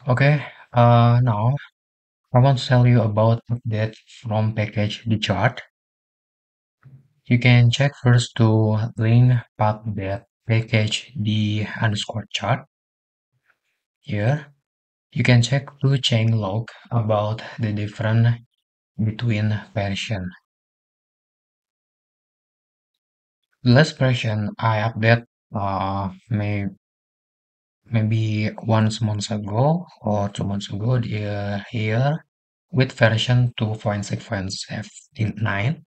Okay, now I want to tell you about update from package the chart. You can check first to link update package the underscore chart here. You can check to change log about the difference between version. Last version I update maybe 1 month ago or 2 months ago here with version 2.6.9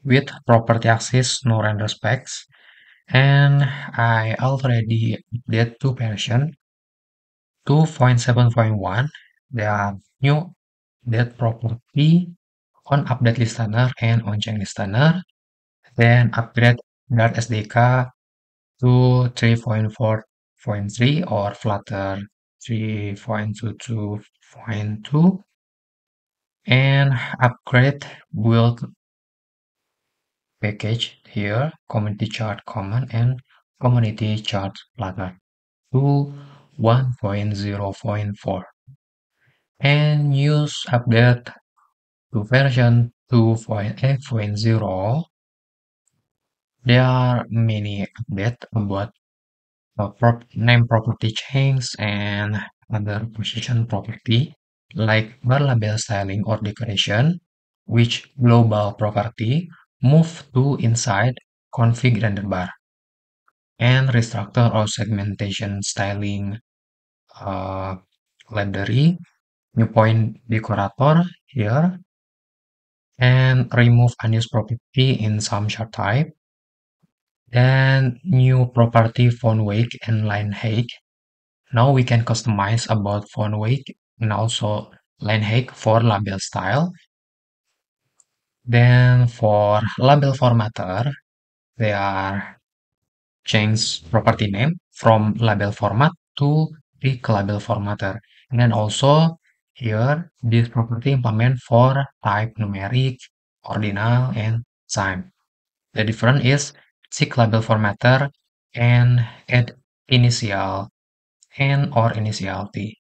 with property access no render specs, and I already update to version 2.7.1. There are new update property on update listener and on change listener, then upgrade Dart SDK to 3.4.3 or Flutter 3.22.2, and upgrade build package here, community chart command and community chart Flutter to 1.0.4, and use update to version 2.8.0. There are many updates about name property change and other position property like bar label styling or decoration, which global property move to inside config render bar, and restructure or segmentation styling uh, library, new point decorator here, and remove unused property in some chart type, and new property font weight and line height. Now we can customize about font weight and also line height for label style. Then for label formatter, they are change property name from label format to pick label formatter. And then also here, this property implement for type numeric, ordinal, and sign. The difference is check label formatter and add initial and or initial T.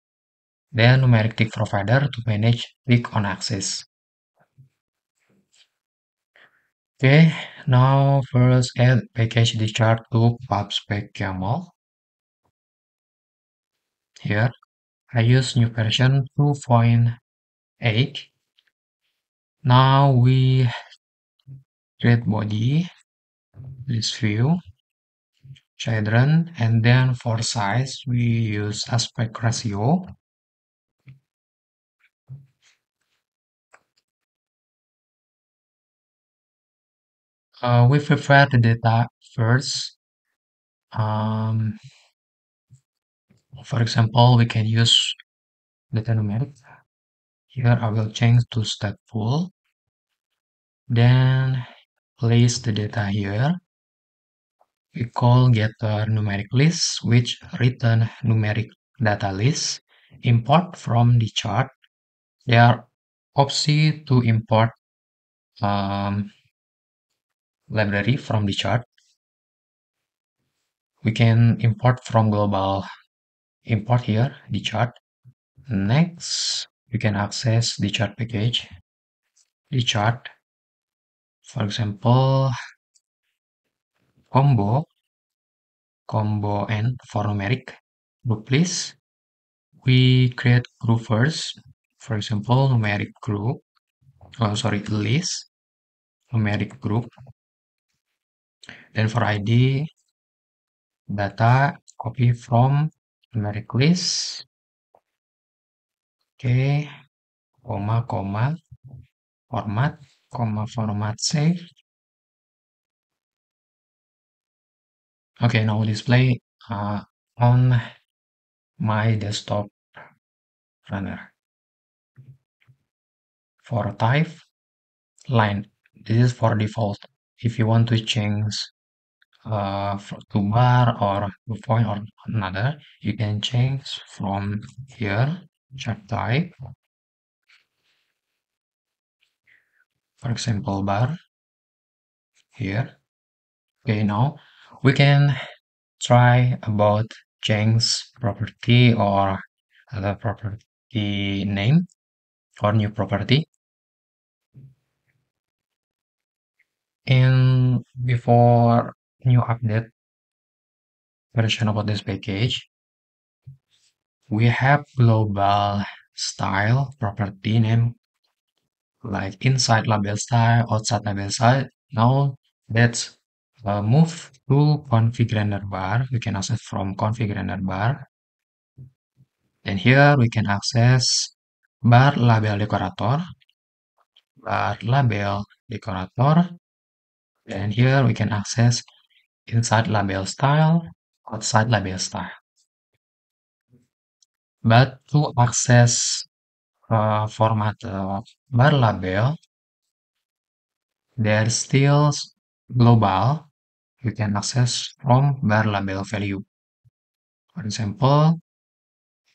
Then numeric tick provider to manage tick on axis. Okay, now first add package the chart to PubSpec YAML. Here, I use new version 2.8. Now we create body, list view, children, and then for size, we use aspect ratio. We prepare the data first. Um, for example, we can use data numeric. Here I will change to stateful. Then place the data here. We call getter numeric list, which return numeric data list. Import from the chart. There are options to import um, library from the chart. We can import from global import here, the chart. Next, we can access the chart package, the chart. For example, combo and for numeric group list. We create group first. For example, numeric group. Oh, sorry, list, numeric group. Then for ID, data copy from numeric list. Okay, format save. Okay, now display on my desktop runner. For type, line. This is for default. If you want to change to bar or to point or another, you can change from here, chart type. For example, bar here. Okay, now we can try about change property or the property name or new property. And before new update version about this package, we have global style property name like inside label style, outside label style. Now let's move to config render bar. We can access from config render bar. And here we can access bar label decorator, bar label decorator. And here we can access inside label style, outside label style. But to access format bar label, there's still global. You can access from bar label value. For example,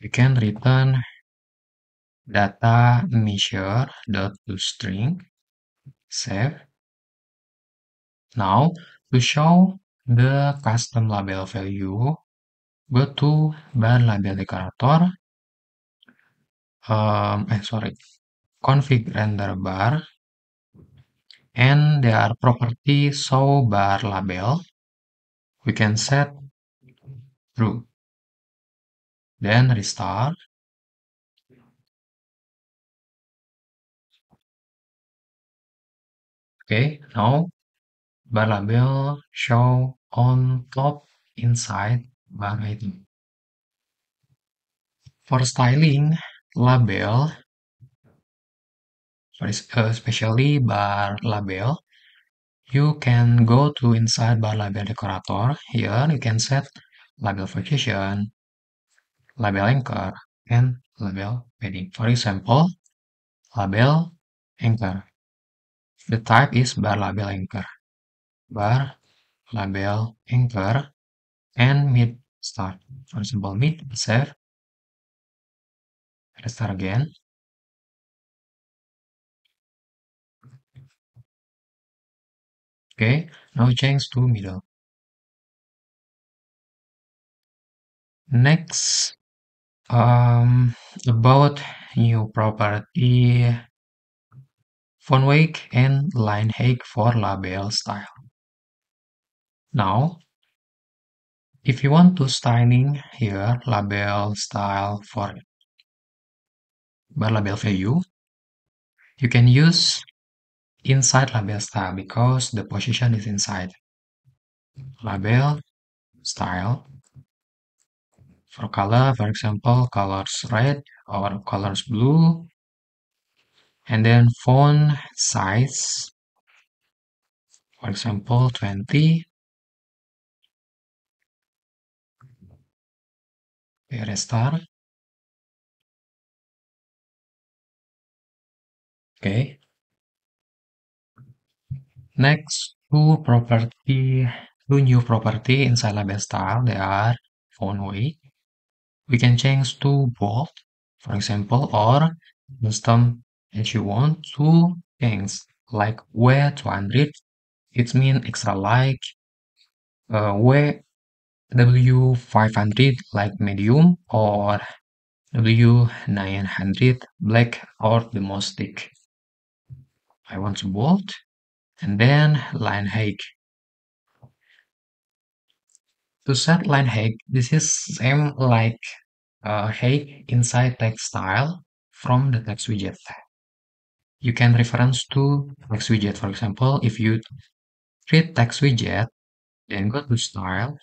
you can return data measure dot to string, save. Now, to show the custom label value, go to bar label decorator, sorry, config render bar, and there are property show bar label. We can set true. Then restart. Okay, now bar label show on top inside bar item. For styling label, especially bar label, you can go to inside bar label decorator. Here you can set label position, label anchor, and label padding. For example, label anchor. The type is bar label anchor. Bar label anchor and mid start. For example, mid save. Restart again. Okay, now change to middle. Next, about new property font weight and line height for label style. Now, if you want to styling here label style for bar label value, you can use inside label style because the position is inside. Label style for color, for example, colors red or colors blue, and then font size, for example, 20. Okay, restart. Okay. Next, two new property inside label style. They are font weight. We can change to bold, for example, or custom as you want to change like W200. It means extra like W500 like medium or W900 black or the most thick. I want to bold and then line height. To set line height, this is same like height inside text style from the text widget. You can reference to text widget. For example, if you create text widget, then go to style,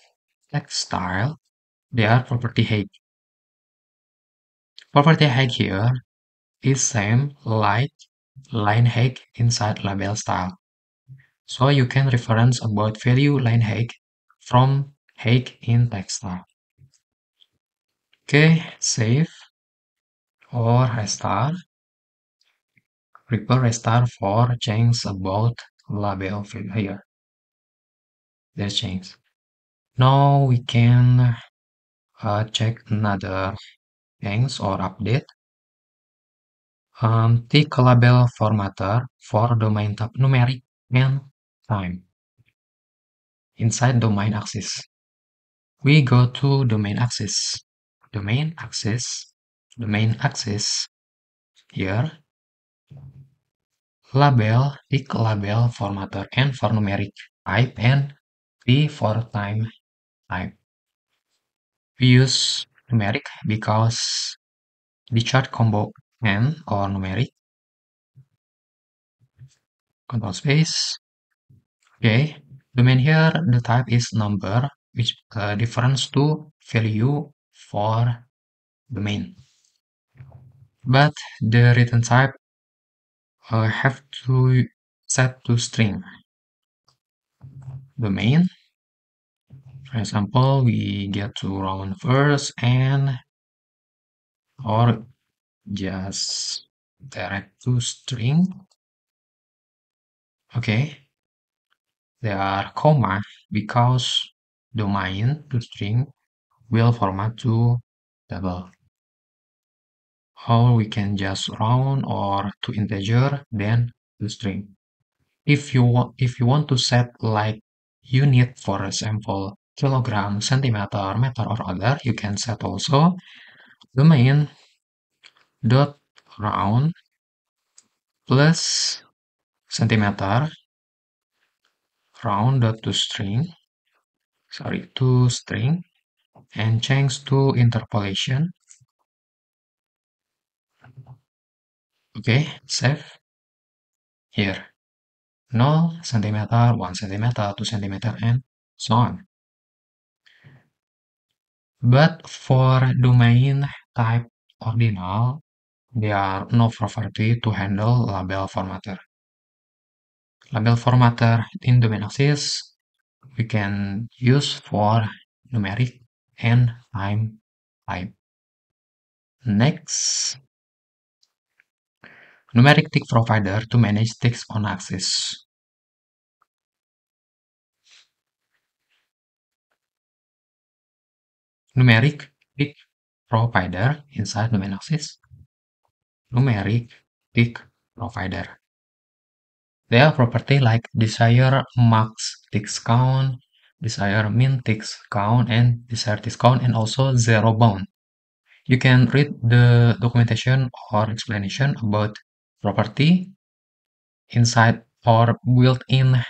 text style, there property height. Property height here is same like line height inside label style. So you can reference about value line height from height in text style. Okay, save or restart. Prepare restart for change about label field here. Let's change. Now we can check another things or update. Tick label formatter for domain tab numeric and time. Inside domain axis, we go to domain axis. Domain axis. domain access here, label, tick label formatter N for numeric type and T for time type. We use numeric because the chart combo N or numeric, control space. Okay, domain here, the type is number, which difference to value for domain. But the return type have to set to string. Domain, for example, we get to round first and or just direct to string. Okay, there are comma because domain to string will format to double. Or we can just round or to integer then to string. If you want to set like unit, for example kilogram, centimeter, meter, or other, you can set also domain dot round plus centimeter round dot to string, and change to interpolation. Okay, save here. 0 centimeter, 1 centimeter, 2 centimeter, and so on. But for domain type ordinal, there are no property to handle label formatter. Label formatter in domain access we can use for numeric and time type. Next, numeric tick provider to manage ticks on access. Numeric tick provider inside domain access. Numeric tick provider. They are property like desire max ticks count, desire min ticks count, and desire ticks count, and also zero bound. You can read the documentation or explanation about property inside or built-in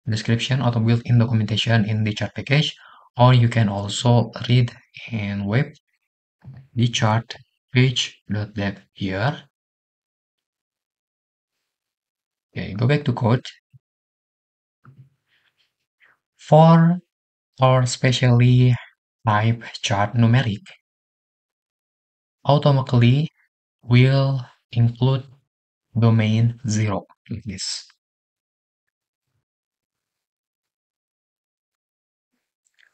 description or built-in documentation in the chart package, or you can also read in web the chart page.dev here. Okay, go back to code. For or specially type chart numeric, automatically will include domain 0 like this.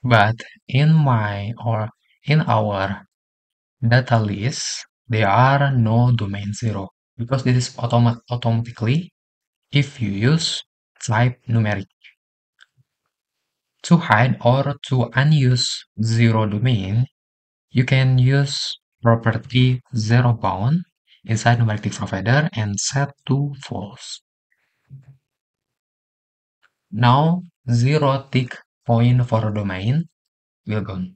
But in our data list, there are no domain 0 because this is automatically if you use type numeric. To hide or to unuse 0 domain, you can use property 0 bound inside numeric tick provider and set to false. Now 0 tick point for domain will gone.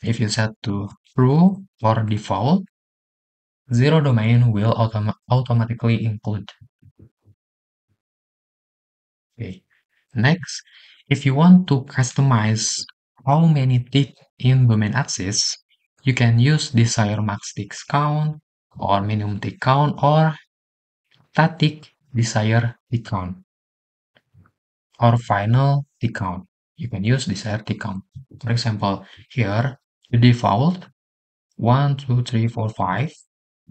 If you set to true or default, 0 domain will automatically include. Okay. Next, if you want to customize how many tick in domain access, you can use desire max ticks count or minimum tick count or static desire tick count or final tick count. You can use desire tick count. For example, here the default 1, 2, 3, 4, 5.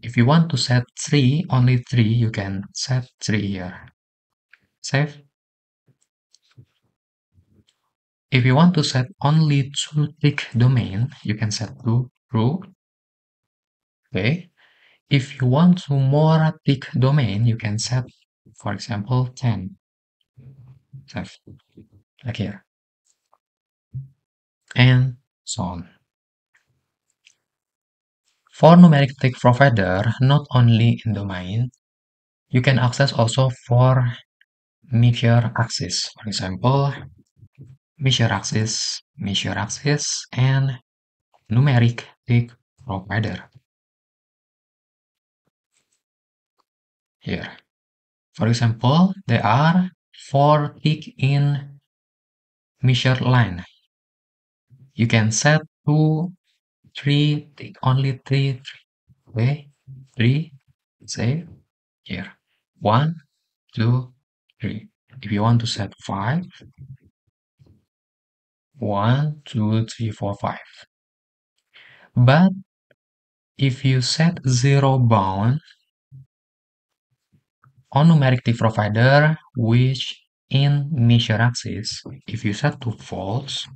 If you want to set 3, only 3, you can set 3 here. Save. If you want to set only 2 tick domain, you can set to true. Okay. If you want to more tick domain, you can set, for example, 10. Save. Like here. And so on. For numeric tick provider, not only in domain, you can access also for measure access. For example, measure access, and numeric tick provider here. For example, there are four tick in measure line. You can set two, three, tick only three, okay, three, say here, one, two, three. If you want to set five, one, two, three, four, five. But if you set zero bound on numeric tick provider, which in measure axis, if you set to false,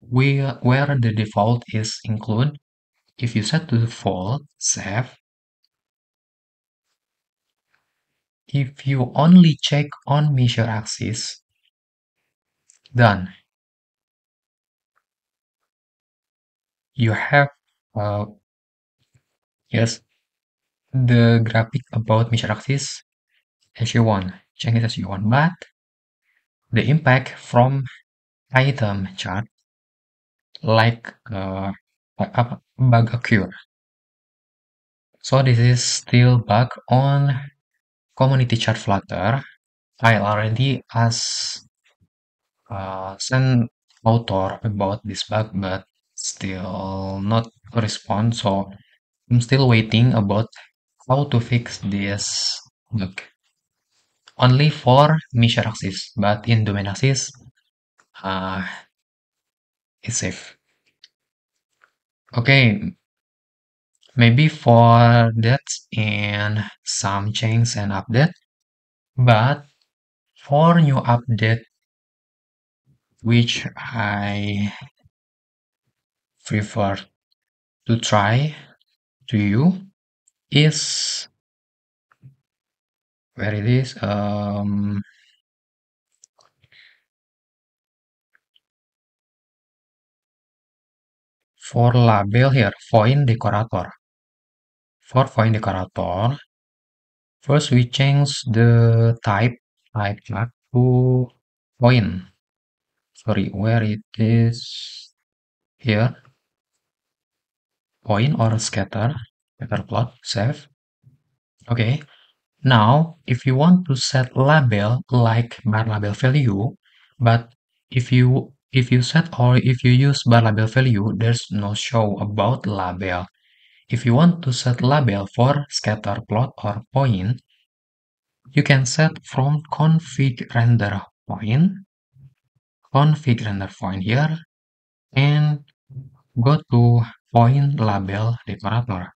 where the default is include, if you set to default, save. If you only check on measure axis, done. You have yes, the graphic about measure axis as you want, change it as you want, but the impact from item chart like bug occur. So this is still bug on community chat Flutter. I already asked send author about this bug, but still not respond. So I'm still waiting about how to fix this bug. Only for measure axis, but in domain axis, uh, it's safe. Okay, maybe for that and some change and update, but for new update, which I prefer to try to you is where it is for label here point decorator. For point decorator, first we change the type chart to point. Sorry, where it is here, point or scatter plot, save. Okay, now if you want to set label like bar label value, but if you set or if you use bar label value, there's no show about label. If you want to set label for scatter plot or point, you can set from config render point here, and go to point label decorator.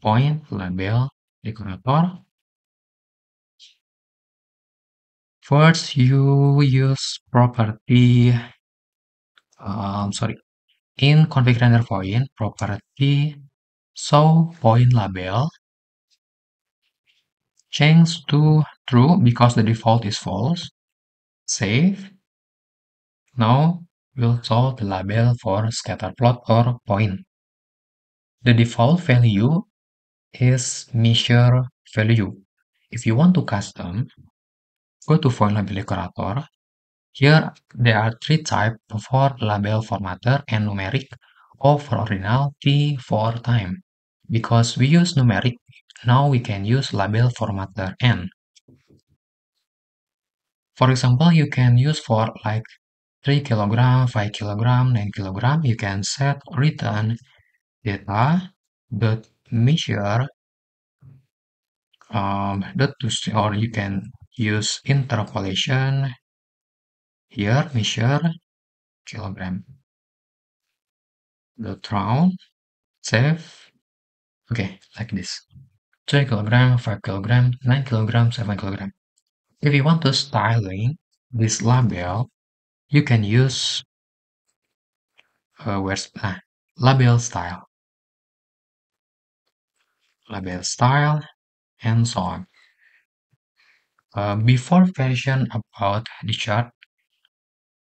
Point label decorator. First, you use property. Sorry, in config render point property show point label. Change to true because the default is false. Save. Now we'll show the label for scatter plot or point. The default value is measure value. If you want to custom, go to point label decorator. Here there are three types for label formatter and numeric, O for ordinal, T for time. Because we use numeric, now we can use label formatter N. For example, you can use for like 3 kilogram, 5 kilogram, 9 kilogram. You can set return data dot measure or you can use interpolation here measure kilogram dot round save. Okay, like this. 3 kilogram, 5 kilogram, 9 kilogram, 7 kilogram. If you want to styling this label, you can use where's label style, and so on. Before version about the chart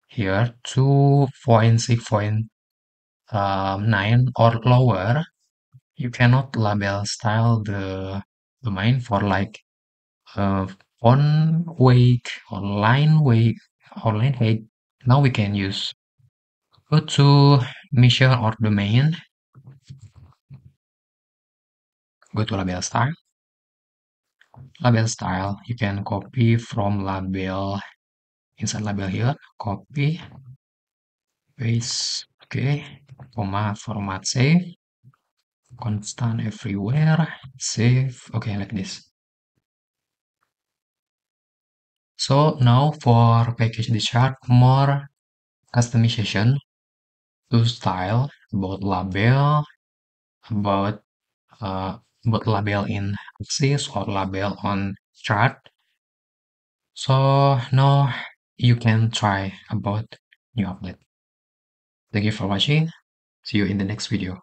here 2.6.9 or lower, you cannot label style the domain for like font weight or line weight or line height. Now we can use go to measure or domain Go to label style. Label style, you can copy from label, inside label here, copy, paste, okay, format save, constant everywhere, save, okay, like this. So now for package the chart, more customization to style about label, about label in axis or label on chart. So now you can try about new update. Thank you for watching. See you in the next video.